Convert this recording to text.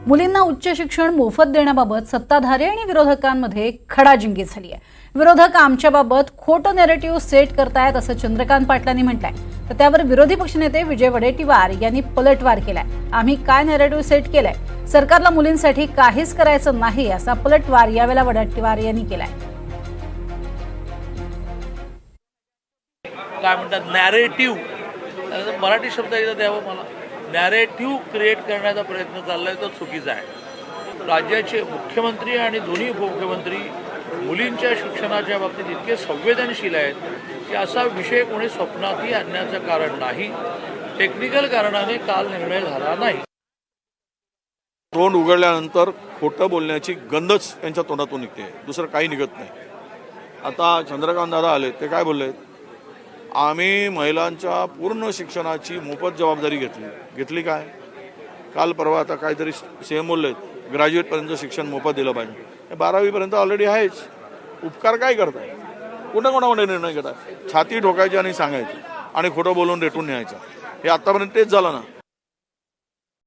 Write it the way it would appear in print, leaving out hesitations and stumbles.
मुलींना उच्च शिक्षण मोफत देण्याबाबत सत्ताधारी आणि विरोधकांमध्ये खडाजंगी झाली आहे। विरोधक आमच्याबाबत खोटं नॅरेटिव्ह सेट करतायत असं चंद्रकांत पाटलांनी म्हटलंय। तर त्यावर विरोधी पक्षनेते विजय वडेट्टीवार यांनी पलटवार केलाय। आम्ही काय नॅरेटिव्ह सेट केलंय? सरकारला मुलींसाठी काहीच करायचं नाही असा पलटवार यावेळेला वडेट्टीवार यांनी केलाय। काय म्हणतात नॅरेटिव्ह, मराठी शब्द एकदा द्यावं मला। नॅरेटिव्ह क्रिएट करण्याचा प्रयत्न चाललाय तो चुकीचा आहे। राज्याचे मुख्यमंत्री आणि दोन्ही उपमुख्यमंत्री मुलींच्या शिक्षणाच्या बाबतीत इतके संवेदनशील आहेत की असा विषय कोणी स्वप्नातही आणण्याचं कारण नाही। टेक्निकल कारणाने काल निर्णय झाला नाही। तोंड उघडल्यानंतर खोटं बोलण्याची गंधच त्यांच्या तोंडातून निघते, दुसरं काही निघत नाही। आता चंद्रकांत दादा आले, ते काय बोलले? आम्ही महिलांच्या पूर्ण शिक्षणाची मोफत जबाबदारी घेतली काय? काल परवा आता काहीतरी सीएम बोलले ग्रॅज्युएटपर्यंत शिक्षण मोफत दिलं पाहिजे। 12वीपर्यंत ऑलरेडी आहेच। उपकार काय करताय? कोणाकोणामध्ये निर्णय घेताय? छाती ठोकायची आणि सांगायची आणि खोटं बोलून रेटून न्यायचं, हे आतापर्यंत तेच झालं ना।